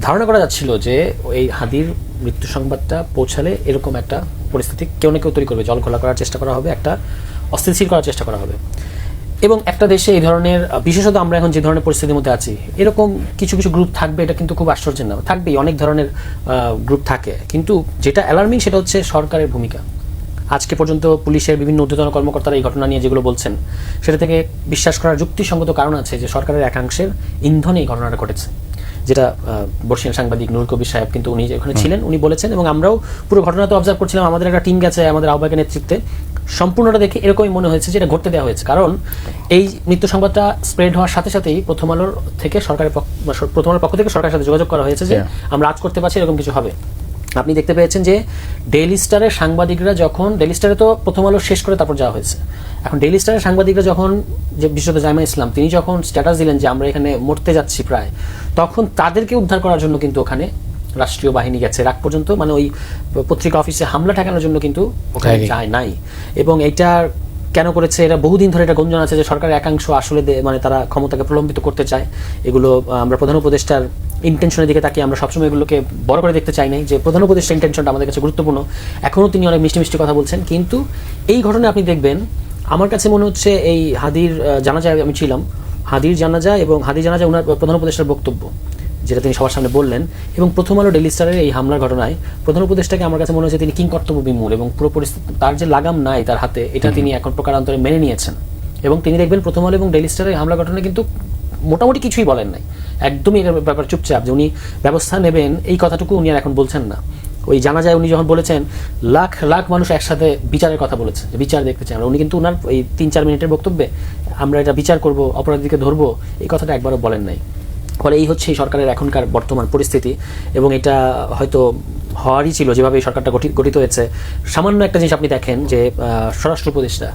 ধারণা করা যাচ্ছিল যে এই হাদির মৃত্যু সংবাদটা পৌঁছালে এরকম একটা পরিস্থিতি কেউ না কেউ তৈরি করবে, জল ঘোলা করার চেষ্টা করা হবে, একটা অস্থিতিশীল করার চেষ্টা করা হবে। এবং একটা দেশে এই ধরনের, বিশেষত আমরা এখন যে ধরনের পরিস্থিতির মধ্যে আছি, এরকম কিছু কিছু গ্রুপ থাকবে, এটা কিন্তু খুব আশ্চর্যের না, থাকবেই, অনেক ধরনের গ্রুপ থাকে। কিন্তু যেটা অ্যালার্মিং সেটা হচ্ছে সরকারের ভূমিকা। আজকে পর্যন্ত পুলিশের বিভিন্ন ঊর্ধ্বতন কর্মকর্তারা এই ঘটনা নিয়ে যেগুলো বলছেন, সেটা থেকে বিশ্বাস করার যুক্তিসঙ্গত কারণ আছে যে সরকারের একাংশের ইন্ধনে এই ঘটনাটা ঘটেছে। যেটা বর্ষিয়ান সাংবাদিক নুরুল কবির সাহেব, কিন্তু উনি ওখানে ছিলেন, উনি বলেছেন, এবং আমরাও পুরো ঘটনাটা অবজার্ভ করছিলাম। আমাদের একটা টিম গেছে আমাদের আহ্বায়কের নেতৃত্বে, সম্পূর্ণটা দেখে এরকমই মনে হয়েছে যে এটা ঘটতে দেওয়া হয়েছে। কারণ এই মৃত্যু সংবাদটা স্প্রেড হওয়ার সাথে সাথেই প্রথম আলোর পক্ষ থেকে সরকারের সাথে যোগাযোগ করা হয়েছে যে আমরা আজ করতে পারছি, এরকম কিছু হবে। আপনি দেখতে পেয়েছেন যে ডেইলি স্টারের সাংবাদিকরা যখন, ডেইলি স্টারে তো প্রথম আলো শেষ করে তারপর যাওয়া হয়েছে, এখন ডেইলি স্টারের সাংবাদিকরা যখন, যে বিশেষত জাইমা ইসলাম, তিনি যখন স্ট্যাটাস দিলেন যে আমরা এখানে মরতে যাচ্ছি প্রায়, তখন তাদেরকে উদ্ধার করার জন্য কিন্তু ওখানে রাষ্ট্রীয় বাহিনী গেছে। রাগ পর্যন্ত মানে ওই পত্রিকা অফিসে হামলা ঠেকানোর জন্য কিন্তু ওখানে যায় নাই। এবং এটা কেন করেছে, এটা বহুদিন ধরে এটা গুঞ্জন আছে যে সরকারের একাংশ আসলে মানে তারা ক্ষমতাকে প্রলম্বিত করতে চায়। এগুলো আমরা প্রধান উপদেষ্টার ইন্টেনশনের দিকে তাকিয়ে আমরা সবসময় এগুলোকে বড় করে দেখতে চাই নাই, যে প্রধান উপদেষ্টার ইন্টেনশনটা আমাদের কাছে গুরুত্বপূর্ণ। এখনও তিনি অনেক মিষ্টি মিষ্টি কথা বলছেন, কিন্তু এই ঘটনায় আপনি দেখবেন, আমার কাছে মনে হচ্ছে এই হাদির জানাজায় আমি ছিলাম, হাদির জানাজা এবং হাদির জানাজা ওনার প্রধান উপদেষ্টার বক্তব্য যেটা তিনি সবার সামনে বললেন, এবং প্রথম আলো ডেইলি স্টারের এই হামলার ঘটনায় প্রধান উপদেষ্টাকে আমার কাছে মনে হচ্ছে তিনি কিং কর্তব্য বিমূল, এবং পুরো পরিস্থিতি তার যে লাগাম নাই তার হাতে, এটা তিনি এখন প্রকারান্তরে মেনে নিয়েছেন। এবং তিনি দেখবেন প্রথম আলো এবং ডেইলি স্টারের হামলা ঘটনা কিন্তু মোটামুটি কিছুই বলেন নাই, একদমই এর ব্যাপারে চুপচাপ, যে উনি ব্যবস্থা নেবেন এই কথাটুকু উনি আর এখন বলছেন না। ওই জানা যায় উনি যখন বলেছেন লাখ লাখ মানুষ একসাথে বিচারের কথা বলেছেন, যে বিচার দেখতে চাই আমরা, উনি কিন্তু ওনার এই 3-4 মিনিটের বক্তব্যে আমরা এটা বিচার করব, অপরাধীকে ধরবো, এই কথাটা একবারও বলেন নাই। ফলে এই হচ্ছে এই সরকারের এখনকার বর্তমান পরিস্থিতি, এবং এটা হয়তো হওয়ারই ছিল যেভাবে এই সরকারটা গঠিত হয়েছে। সামান্য একটা জিনিস আপনি দেখেন যে স্বরাষ্ট্র উপদেষ্টা,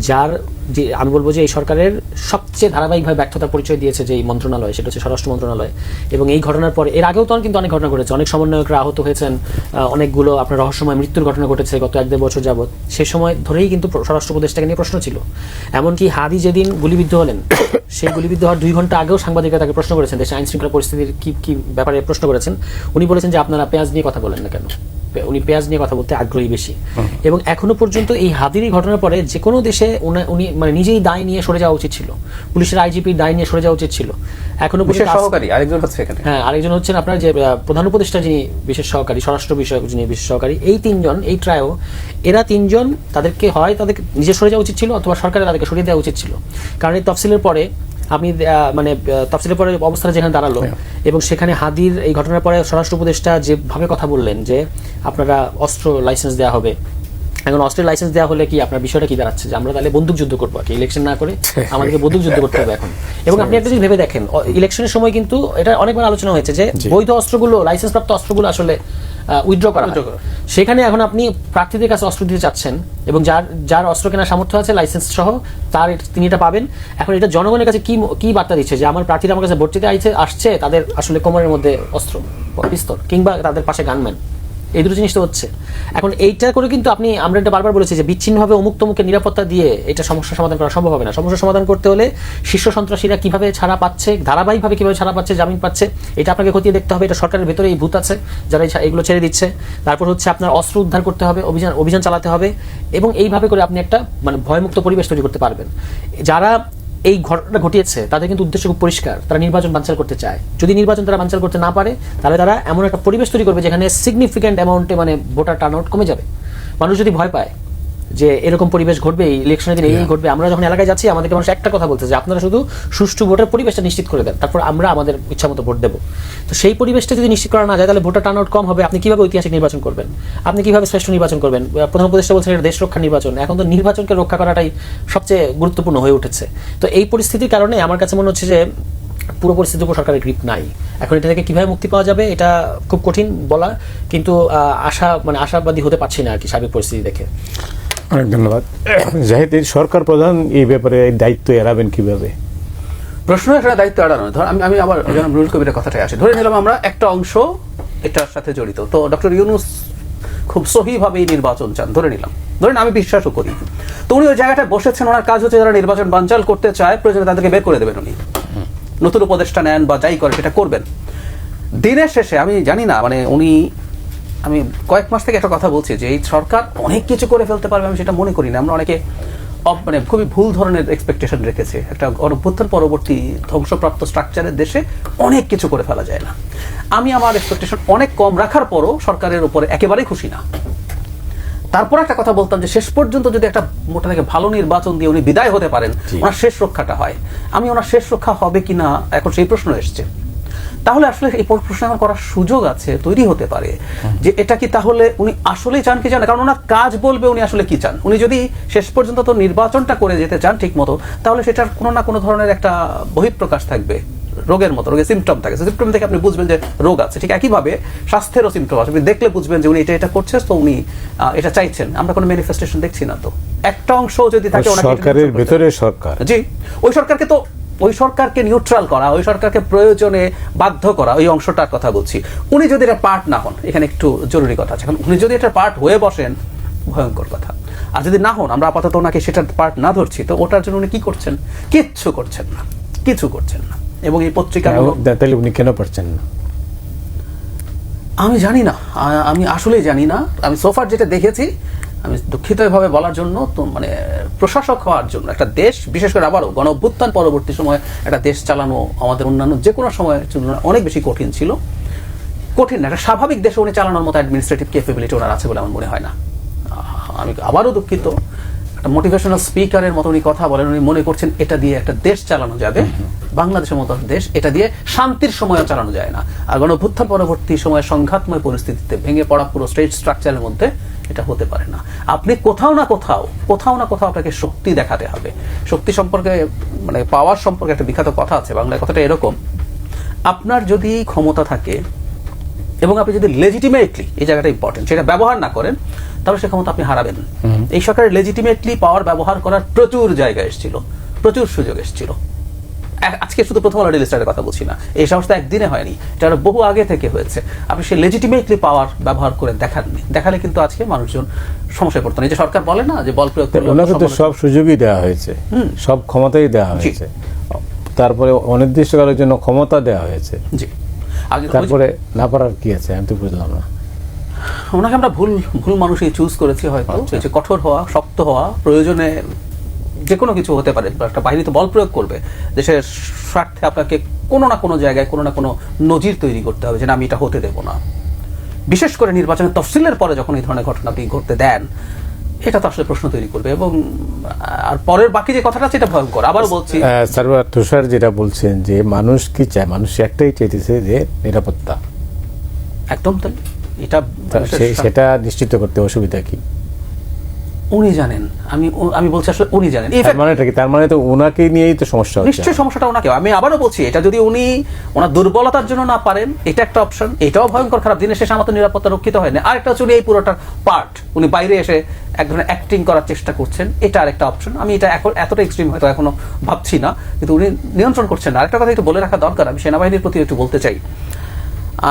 যার যে আমি বলবো যে এই সরকারের সবচেয়ে ধারাবাহিকভাবে ব্যর্থতার পরিচয় দিয়েছে যে এই মন্ত্রণালয়, সেটা হচ্ছে স্বরাষ্ট্র মন্ত্রণালয়। এবং এই ঘটনার পরে, এর আগেও তো কিন্তু অনেক ঘটনা ঘটেছে, অনেক সমন্বয়করা আহত হয়েছেন, অনেকগুলো আপনার রহস্যময় মৃত্যুর ঘটনা ঘটেছে গত 1-1.5 বছর যাবৎ। সে সময় ধরেই কিন্তু স্বরাষ্ট্র উপদেষ্টাকে নিয়ে প্রশ্ন ছিল। এমনকি হাদি যেদিন গুলিবিদ্ধ হলেন, সেই গুলিবিদ্ধ হওয়ার 2 ঘন্টা আগেও সাংবাদিকরা তাকে প্রশ্ন করেছেন, দেশে আইন শৃঙ্খলা পরিস্থিতির কি ব্যাপারে প্রশ্ন করেছেন। উনি বলেছেন যে আপনারা পেঁয়াজ নিয়ে কথা বলেন না কেন, উনি পেঁয়াজ নিয়ে কথা বলতে আগ্রহী বেশি। এবং এখনো পর্যন্ত এই হাদির ঘটনার পরে যে কোনো দেশে উনি মানে নিজেই দায় নিয়ে সরে যাওয়া উচিত ছিল, পুলিশের আইজিপির দায় নিয়ে সরে যাওয়া উচিত ছিল। এখনো বিশেষ সহকারী আরেকজন হচ্ছে এখানে, হ্যাঁ আরেকজন হচ্ছেন আপনার যে প্রধান উপদেষ্টা যিনি বিশেষ সহকারী, স্বরাষ্ট্র বিষয়ক যিনি বিশেষ সহকারী, এই 3 জন, এই ট্রায়ো, এরা 3 জন তাদেরকে হয় তাদেরকে নিজে সরে যাওয়া উচিত ছিল, অথবা সরকারের তাদেরকে সরিয়ে দেওয়া উচিত ছিল। কারণ এই তফসিলের পরে আপনি মানে তফসিলের পরে অবস্থাটা যেখানে দাঁড়ালো, এবং সেখানে হাদির এই ঘটনার পরে স্বরাষ্ট্র উপদেষ্টা যেভাবে কথা বললেন যে আপনারা অস্ত্র লাইসেন্স দেওয়া হবে, এখন অস্ত্রের লাইসেন্স দেওয়া হলে কি আপনার বিষয়টা কি দাঁড়াচ্ছে, যে আমরা তাহলে বন্দুক যুদ্ধ করবো আর কি, ইলেকশন না করে আমাদেরকে বন্দুক যুদ্ধ করতে হবে এখন। এবং আপনি একটা জিনিস ভেবে দেখেন, ইলেকশনের সময় কিন্তু এটা অনেকবার আলোচনা হয়েছে যে বৈধ অস্ত্রগুলো, লাইসেন্সপ্রাপ্ত অস্ত্রগুলো আসলে উইথড্র করা, সেখানে এখন আপনি প্রার্থীদের কাছে অস্ত্র দিতে চাচ্ছেন, এবং যার অস্ত্র কেনার সামর্থ্য আছে লাইসেন্স সহ তিনি এটা পাবেন। এখন এটা জনগণের কাছে কি বার্তা দিচ্ছে, যে আমার প্রার্থীরা আমার কাছে ভোট দিতে আসছে, তাদের আসলে কোমরের মধ্যে অস্ত্র, পিস্তল, কিংবা তাদের পাশে গানম্যান, এই দুটো জিনিস তো হচ্ছে। এখন এইটা করে কিন্তু আমরা এটা বারবার বলেছি যে বিচ্ছিন্নভাবে অমুক তমুকের নিরাপত্তা দিয়ে এটা সমস্যা সমাধান করা সম্ভব হবে না। সমস্যা সমাধান করতে হলে শীর্ষ সন্ত্রাসীরা কিভাবে ছাড়া পাচ্ছে, ধারাবাহিকভাবে কিভাবে ছাড়া পাচ্ছে, জামিন পাচ্ছে, এটা আপনাকে খতিয়ে দেখতে হবে। এটা সরকারের ভেতরে এই ভূত আছে যারা এগুলো ছেড়ে দিচ্ছে। তারপর হচ্ছে আপনার অস্ত্র উদ্ধার করতে হবে, অভিযান চালাতে হবে, এবং এইভাবে করে আপনি একটা মানে ভয়মুক্ত পরিবেশ তৈরি করতে পারবেন। যারা এই ঘটনাটা ঘটিয়েছে তাদের কিন্তু উদ্দেশ্য খুব পরিষ্কার, তারা নির্বাচন বানচাল করতে চায়। যদি নির্বাচন তারা বানচাল করতে না পারে, তাহলে তারা এমন একটা পরিবেশ তৈরি করবে যেখানে সিগনিফিক্যান্ট অ্যামাউন্টে মানে ভোটার টার্ন আউট কমে যাবে। মানুষ যদি ভয় পায় যে এরকম পরিবেশ ঘটবে, ইলেকশনের দিন এই ঘটবে, আমরা যখন এলাকায় যাচ্ছি আমাদেরকে মানুষ একটা কথা বলছে যে আপনারা শুধু সুষ্ঠু ভোটের পরিবেশটা নিশ্চিত করে দেন, তারপর আমরা আমাদের ইচ্ছা মতো ভোট দেবো। তো সেই পরিবেশটা যদি নিশ্চিত করা না যায়, তাহলে ভোটার টার্ন আউট কম হবে। আপনি কিভাবে ঐতিহাসিক নির্বাচন করবেন, আপনি কিভাবে শ্রেষ্ঠ নির্বাচন করবেন? প্রধান উপদেষ্টা বলছেন এটা দেশ রক্ষার নির্বাচন। এখন তো নির্বাচনকে রক্ষা করাটাই সবচেয়ে গুরুত্বপূর্ণ হয়ে উঠেছে। তো এই পরিস্থিতির কারণে আমার কাছে মনে হচ্ছে যে পুরো পরিস্থিতির উপর সরকারের গ্রিপ নাই। এখন এটা থেকে কিভাবে মুক্তি পাওয়া যাবে এটা খুব কঠিন বলা, কিন্তু আশাবাদী হতে পারছি না আর কি সার্বিক পরিস্থিতি দেখে। অনেক ধন্যবাদ। জাহিদ, সরকার প্রধান এই ব্যাপারে দায়িত্ব এড়াবেন কিভাবে? প্রশ্ন একটা দায়িত্ব এড়ানো। ধর আমি আবার নুরুল কবিরের কথাটাই আসি। ধরে নিলাম আমরা একটা অংশ এটার সাথে জড়িত, তো ডক্টর ইউনূস খুব সহিভাবে নির্বাচন চান, ধরেন আমি বিশ্বাসও করি। তো উনি ওই জায়গাটায় বসেছেন, ওনার কাজ হচ্ছে যারা নির্বাচন বানচাল করতে চায় প্রয়োজনে তাদেরকে বের করে দেবেন, উনি নতুন উপদেষ্টা নেন বা যাই করে সেটা করবেন। দিনের শেষে আমি জানি না, মানে আমি কয়েক মাস থেকে একটা কথা বলছি যে এই সরকার অনেক কিছু করে ফেলতে পারবে, আমি সেটা মনে করি না। আমরা অনেকে মানে খুবই ভুল ধরনের এক্সপেকটেশন রেখেছে। একটা অভ্যুত্থান পরবর্তী ধ্বংসপ্রাপ্ত স্ট্রাকচারের দেশে অনেক কিছু করে ফেলা যায় না। আমি আমার এক্সপেকটেশন অনেক কম রাখার পরও সরকারের উপরে একেবারেই খুশি না। তারপর একটা কথা বলতাম যে শেষ পর্যন্ত যদি একটা মোটা থেকে ভালো নির্বাচন দিয়ে উনি বিদায় হতে পারেন, ওনার শেষ রক্ষাটা হয়। আমি ওনার শেষ রক্ষা হবে কিনা এখন সেই প্রশ্ন এসছে। তাহলে আসলে এই প্রশ্ন আমার করার সুযোগ আছে, তৈরি হতে পারে যে এটা কি তাহলে উনি আসলেই চান কি চান, কারণ ওনার কাজ বলবে উনি আসলে কি চান। উনি যদি শেষ পর্যন্ত তো নির্বাচনটা করে যেতে চান ঠিক মতো, তাহলে সেটার কোনো না কোনো ধরনের একটা বহিঃপ্রকাশ থাকবে, রোগের মতো। রোগের সিমটম থাকে, সিমটম দেখে আপনি বুঝবেন যে রোগ আছে। ঠিক একইভাবে স্বাস্থ্যেরও সিমটম আছে, আপনি দেখলে বুঝবেন যে উনি এটা করছে, তো উনি এটা চাইছেন। আমরা কোনো ম্যানিফেস্টেশন দেখছি না। তো একটা অংশ যদি থাকে সরকারের ভেতরে সরকার, জি, ওই সরকারকে নিউট্রাল করা, ওই সরকারকে প্রয়োজনে বাধ্য করা, ওই অংশটার কথা বলছি। উনি যদি এটা পার্ট না হন, এখানে একটু জরুরি কথা আছে, উনি যদি এটা পার্ট হয়ে বসেন, ভয়ঙ্কর কথা। আর যদি না হন, আমরা আপাতত ওনাকে সেটার পার্ট না ধরছি, তো ওটার জন্য উনি কি করছেন? কিচ্ছু করছেন না, কিছু করছেন না। এবং এই পত্রিকা, তাহলে উনি কেন পারছেন না? আমি জানি না, আমি আসলেই জানি না। আমি সোফার যেটা দেখেছি, আমি দুঃখিত ভাবে বলার জন্য, তো মানে প্রশাসক হওয়ার জন্য একটা দেশ, বিশেষ করে আবারও গণ অভ্যুত্থান পরবর্তী সময়ে একটা দেশ চালানো আমাদের অন্যান্য যে কোনো সময়ের জন্য অনেক বেশি কঠিন ছিল। কঠিন না, একটা স্বাভাবিক দেশে উনি চালানোর মতো অ্যাডমিনিস্ট্রেটিভ ক্যাপাবিলিটি ওনার আছে বলে আমার মনে হয় না। আমি আবারও দুঃখিত, একটা মোটিভেশনাল স্পিকারের মতো উনি কথা বলেন, উনি মনে করছেন এটা দিয়ে একটা দেশ চালানো যাবে, বাংলাদেশের মতো দেশ, এটা দিয়ে শান্তির সময়ও চালানো যায় না। আর গণ অভ্যুত্থান পরবর্তী সময়ে সংঘাতময় পরিস্থিতিতে ভেঙে পড়া পুরো স্টেট স্ট্রাকচারের মধ্যে এটা হতে পারে না। আপনি কোথাও না কোথাও আপনাকে শক্তি দেখাতে হবে। শক্তি সম্পর্কে, মানে পাওয়ার সম্পর্কে একটা বিখ্যাত কথা আছে বাংলায়, কথাটা এরকম: আপনার যদি ক্ষমতা থাকে এবং আপনি যদি লেজিটিমেটলি, এই জায়গাটা ইম্পর্টেন্ট, সেটা ব্যবহার না করেন, তাহলে সে ক্ষমতা আপনি হারাবেন। এই সরকারের লেজিটিমেটলি পাওয়ার ব্যবহার করার প্রচুর জায়গা এসেছিল, প্রচুর সুযোগ এসেছিল। আজকে শুধু প্রথম আলো ডেইলি স্টারের কথা বলছি না, এই সাহসটা একদিনে হয়নি, এটা বহু আগে থেকে হয়েছে। আপনি সেই লেজিটিমেটলি পাওয়ার ব্যবহার করে দেখাননি, দেখালে কিন্তু আজকে মানুষজন সমস্যায় পড়তো না। এই যে সরকার বলে না যে বল প্রয়োগ করলে, ওনাকে তো সব সুযোগই দেওয়া হয়েছে, সব ক্ষমতাই দেওয়া হয়েছে, তারপরে অনির্দিষ্টকালের জন্য ক্ষমতা দেওয়া হয়েছে। জি, তারপরে না পারার কি আছে? আমি তো বুঝলাম না। ওনাকে আমরা ভুল মানুষই চুজ করেছি হয়তো। এই যে কঠোর হওয়া, শক্ত হওয়া, প্রয়োজনে যে কোনো কিছু হতে পারে, একটা বাহিনী তো বল প্রয়োগ করবে, দেশের স্বার্থে আপনাকে কোনো না কোনো জায়গায় কোনো না কোনো নজির তৈরি করতে হবে যে না, আমি এটা হতে দেবো না। বিশেষ করে নির্বাচনের তফসিলের পরে যখন এই ধরনের ঘটনা আপনি ঘটতে দেন, এটা তো আসলে প্রশ্ন তৈরি করবে। এবং আর পরের বাকি যে কথাটা আছে, এটা ভয়ঙ্কর। আবার বলছি, সার্ভার তুষার যেটা বলছেন যে মানুষ কি চায়, মানুষ একটাই চাইতেছে যে নিরাপত্তা। একদম তাই। এটা সেটা নিশ্চিত করতে অসুবিধা কি? উনি জানেন, আমি বলছি আসলে উনি জানেন। তার মানে তো ওনাকে নিয়েই তো সমস্যা হচ্ছে। নিশ্চয়ই সমস্যাটা ওনাকে। আমি আবারও বলছি, এটা যদি উনি ওনার দুর্বলতার জন্য না পারেন, এটা একটা অপশন, এটাও ভয়ঙ্কর খারাপ। দিনের শেষে আমার তো নিরাপত্তা রক্ষিত হয়নি। আরেকটা হচ্ছে উনি এই পুরোটার পার্ট, উনি বাইরে এসে এক ধরনের অ্যাক্টিং করার চেষ্টা করছেন, এটা আরেকটা অপশন। আমি এটা এখন এতটা এক্সট্রিম হয়তো এখনো ভাবছি না, কিন্তু উনি নিয়ন্ত্রণ করছেন না। আরেকটা কথা একটু বলে রাখা দরকার, আমি সেনাবাহিনীর প্রতি একটু বলতে চাই।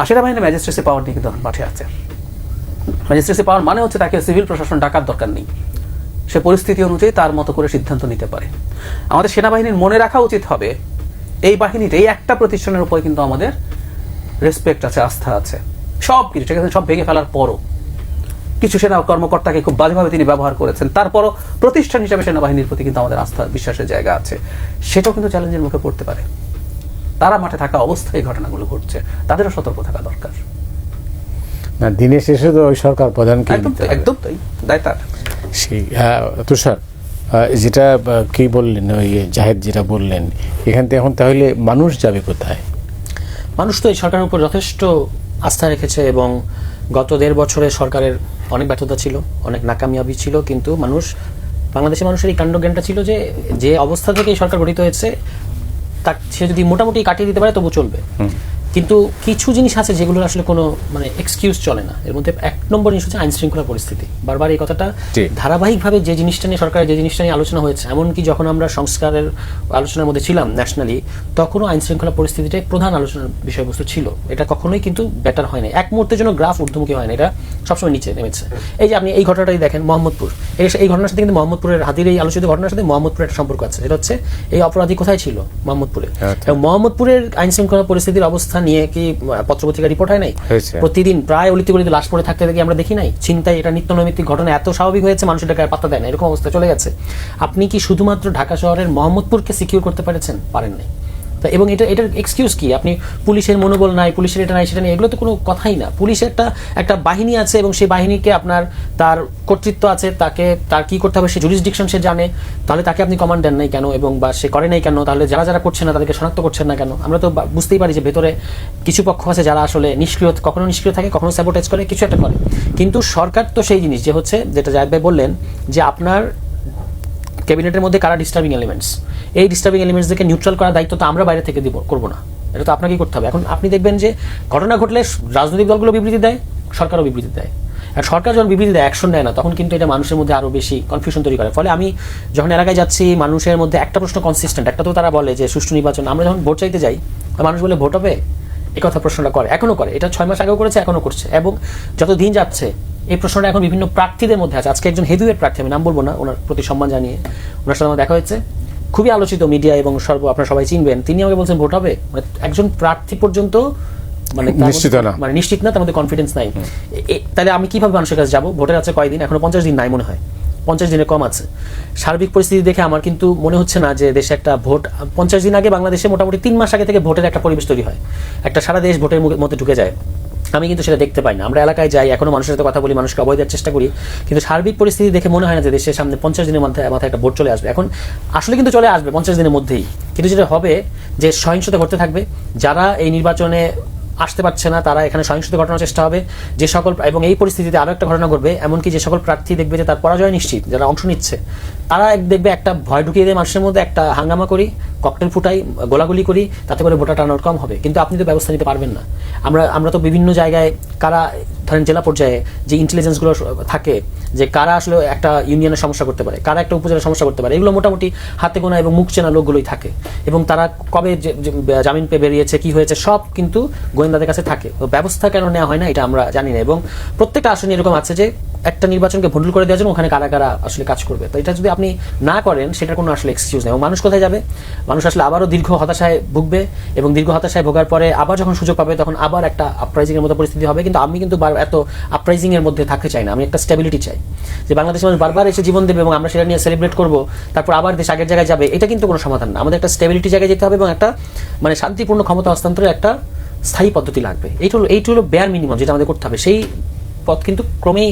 সেনাবাহিনীর ম্যাজিস্ট্রেসি পাওয়ার নিয়ে কিন্তু মাঠে আছে। ম্যাজিস্ট্রেসি পাওয়ার মানে হচ্ছে তাকে সিভিল প্রশাসন ডাকার দরকার নেই, সে পরিস্থিতি অনুযায়ী তার মতো করে সিদ্ধান্ত নিতে পারে। আমাদের সেনাবাহিনীর মনে রাখা উচিত হবে, এই বাহিনীতে, এই একটা প্রতিষ্ঠানের উপরে কিন্তু আমাদের রেসপেক্ট আছে, আস্থা আছে। সব কিছু ঠিক আছে, সব ভেঙে ফেলার পরও কিছু সেনা কর্মকর্তাকে খুব বাজেভাবে তিনি ব্যবহার করেছেন, তারপরও প্রতিষ্ঠান হিসেবে সেনাবাহিনীর প্রতি কিন্তু আমাদের আস্থা, বিশ্বাসের জায়গা আছে। সেটাও কিন্তু চ্যালেঞ্জের মুখে পড়তে পারে। তারা মাঠে থাকা অবস্থায় এই ঘটনাগুলো ঘটছে, তাদেরও সতর্ক থাকা দরকার। না, দিনের শেষে তো ওই সরকার প্রধানকে একদম তাই, দায় তার। সেই তুষার যেটা কি বললেন, ওই জাহেদ যেটা বললেন, এখান থেকে এখন তাহলে মানুষ যাবে কোথায়? মানুষ তো এই সরকারের উপর যথেষ্ট আস্থা রেখেছে, এবং গত 1.5 বছরে সরকারের অনেক ব্যর্থতা ছিল, অনেক নাকামিয়াবি ছিল, কিন্তু বাংলাদেশের মানুষের এই কাণ্ডজ্ঞানটা ছিল যে অবস্থা থেকে এই সরকার গঠিত হয়েছে, তা সে যদি মোটামুটি কাটিয়ে দিতে পারে তবু চলবে। কিন্তু কিছু জিনিস আছে যেগুলোর আসলে কোনো মানে এক্সকিউজ চলে না। এর মধ্যে 1 নম্বর জিনিস হচ্ছে আইন শৃঙ্খলা পরিস্থিতি। বারবার এই কথাটা ধারাবাহিকভাবে যে জিনিসটা নিয়ে সরকারের যে জিনিসটা নিয়ে আলোচনা হয়েছে, এমনকি যখন আমরা সংস্কারের আলোচনার মধ্যে ছিলাম ন্যাশনালি, তখনও আইন শৃঙ্খলা পরিস্থিতিটাই প্রধান আলোচনার বিষয়বস্তু ছিল। এটা কখনোই কিন্তু বেটার হয় না, এক মুহূর্তের জন্য গ্রাফ ঊর্ধ্বমুখী হয় না, এটা সবসময় নিচে নেমেছে। এই যে আপনি এই ঘটনাটাই দেখেন, মোহাম্মদপুর, এই ঘটনার সাথে কিন্তু মোহাম্মদপুরের হাতির এই আলোচিত ঘটনার সাথে মোহাম্মদপুরের একটা সম্পর্ক আছে। এটা হচ্ছে এই অপরাধী কোথায় ছিল? মোহাম্মদপুরে। এবং মোহাম্মদপুরের আইন শৃঙ্খলা পরিস্থিতির অবস্থা নিয়ে কি পত্রপত্রিকা রিপোর্ট হয় নাই? হয়েছে। প্রতিদিন প্রায় অলিতে গলিতে লাশ পড়ে থাকতে দেখি আমরা দেখি নাই? চিন্তায় এটা নিত্য নৈমিত্তিক ঘটনা এত স্বাভাবিক হয়েছে মানুষ এটাকে আর পাত্তা দেয় না, এরকম অবস্থা চলে গেছে। আপনি কি শুধুমাত্র ঢাকা শহরের মোহাম্মদপুরকে সিকিউর করতে পেরেছেন? পারেন নাই। এবং এটার এক্সকিউজ কি? আপনি পুলিশের মনোবল নাই, পুলিশের এটা নাই সেটা নেই, এগুলো তো কোনো কথাই না। পুলিশের একটা বাহিনী আছে এবং সেই বাহিনীকে আপনার তার কর্তৃত্ব আছে, তার কি করতে হবে সে জুরিসডিকশন সে জানে, তাহলে তাকে আপনি কমান্ড দেন নাই কেন এবং বা সে করে নাই কেন? তাহলে যারা করছে না তাদেরকে শনাক্ত করছেন না কেন? আমরা তো বুঝতেই পারি যে ভেতরে কিছু পক্ষ আছে যারা আসলে নিষ্ক্রিয়, কখনো নিষ্ক্রিয় থাকে, কখনো স্যাবোটেজ করে, কিছু একটা করে। কিন্তু সরকার তো সেই জিনিস যে হচ্ছে যেটা জায়েদ ভাই বললেন যে আপনার ক্যাবিনেটের মধ্যে কারা ডিস্টার্বিং এলিমেন্টস, এই ডিস্টার্বিং এলিমেন্টসদেরকে নিউট্রাল করার দায়িত্ব তো আমরা বাইরে থেকে করবো না, এটা তো আপনাকেই করতে হবে। এখন আপনি দেখবেন যে ঘটনা ঘটলে রাজনৈতিক দলগুলো বিবৃতি দেয়, সরকারও বিবৃতি দেয়। আর সরকার যখন বিবৃতি দেয়, অ্যাকশন নেয় না, তখন কিন্তু এটা মানুষের মধ্যে আরো বেশি কনফিউশন তৈরি করে। ফলে আমি যখন এলাকায় যাচ্ছি মানুষের মধ্যে একটা প্রশ্ন কনসিস্টেন্ট, একটা তো তারা বলে যে সুষ্ঠু নির্বাচন। আমরা যখন ভোট চাইতে যাই মানুষ বলে ভোট হবে, এই কথা প্রশ্নটা করে, এখনো করে। এটা 6 মাস আগেও করেছে, এখনো করছে। এবং যত দিন যাচ্ছে এই প্রশ্নটা এখন বিভিন্ন প্রার্থীদের মধ্যে আছে। আজকে একজন হেভিওয়েট প্রার্থী, আমি নাম বলবো না, ওনার প্রতি সম্মান জানিয়ে ওনার সাথে আমার দেখা হয়েছে, খুবই আলোচিত মিডিয়া এবং আপনারা সবাই চিনবেন। তিনি আমাকে বলছেন ভোট হবে, মানে একজন প্রার্থী পর্যন্ত নিশ্চিত না, তার মধ্যে কনফিডেন্স নাই। তাহলে আমি কিভাবে মানুষের কাছে যাবো? ভোটের আছে কয়দিন, এখনো 50 দিন নাই মনে হয়, 50 দিনে কম আছে। সার্বিক পরিস্থিতি দেখে আমার কিন্তু মনে হচ্ছে না যে দেশে একটা ভোট 50 দিন আগে বাংলাদেশে মোটামুটি 3 মাস আগে থেকে ভোটের একটা পরিবেশ তৈরি হয়, একটা সারা দেশ ভোটের মধ্যে ঢুকে যায়। আমি কিন্তু সেটা দেখতে পাই না। আমরা এলাকায় যাই, এখনো মানুষের সাথে কথা বলি, মানুষকে অভয় দেওয়ার চেষ্টা করি, কিন্তু সার্বিক পরিস্থিতি দেখে মনে হয় না যে দেশের সামনে 50 দিনের মাথায় একটা ভোট চলে আসবে। এখন আসলে কিন্তু চলে আসবে 50 দিনের মধ্যেই, কিন্তু যেটা হবে যে সহিংসতা ঘটতে থাকবে। যারা এই নির্বাচনে আসতে পারছে না তারা এখানে সহিংসতা ঘটানোর চেষ্টা হবে। যে সকল, এবং এই পরিস্থিতিতে আরো একটা ঘটনা ঘটবে, এমনকি যে সকল প্রার্থী দেখবে যে তার পরাজয় নিশ্চিত, যারা অংশ নিচ্ছে, তারা দেখবে একটা ভয় ঢুকিয়ে দেয় মানুষের মধ্যে, একটা হাঙ্গামা করি, ককটেল ফুটাই, গোলাগুলি করি, তাতে করে ভোটার টার্নআউট কম হবে। কিন্তু আপনি তো ব্যবস্থা নিতে পারবেন না। আমরা তো বিভিন্ন জায়গায় কারা, ধরেন জেলা পর্যায়ে যে ইন্টেলিজেন্সগুলো থাকে, যে কারা আসলে একটা ইউনিয়নের সমস্যা করতে পারে, কারা একটা উপজেলার সমস্যা করতে পারে, এগুলো মোটামুটি হাতে গোনা এবং মুখ চেনা লোকগুলোই থাকে। এবং তারা কবে জামিন পেয়ে বেরিয়েছে, কি হয়েছে, সব কিন্তু গোয়েন্দাদের কাছে থাকে। তো ব্যবস্থা কেন নেওয়া হয় না এটা আমরা জানি না। এবং প্রত্যেকটা আসনে এরকম আছে যে একটা নির্বাচনকে ভন্ডুল করে দেওয়ার জন্য ওখানে কারা কারা আসলে কাজ করবে। তো এটা যদি আপনি না করেন সেটার কোনো আসলে এক্সকিউজ নেই। এবং মানুষ কোথায় যাবে? মানুষ আসলে আবারও দীর্ঘ হতাশায় ভুগবে, এবং দীর্ঘ হতাশায় ভোগার পরে আবার যখন সুযোগ পাবে তখন আবার একটা আপরাইজিং এর মতো পরিস্থিতি হবে। কিন্তু আমি কিন্তু এত আপরাইজিং এর মধ্যে থাকতে চাই না। আমি একটা স্টেবিলিটি চাই, যে বাংলাদেশের মানুষ বারবার এসে জীবন দেবে এবং আমরা সেটা নিয়ে সেলিব্রেট করবো, তারপর আবার দেশ আগের জায়গায় যাবে, এটা কিন্তু কোনো সমাধান না। আমাদের একটা স্টেবিলিটি জায়গায় যেতে হবে এবং একটা মানে শান্তিপূর্ণ ক্ষমতা হস্তান্তরের একটা স্থায়ী পদ্ধতি লাগবে। এইটা হলো বেয়ার মিনিমাম যেটা আমাদের করতে হবে। সেই পথ কিন্তু ক্রমেই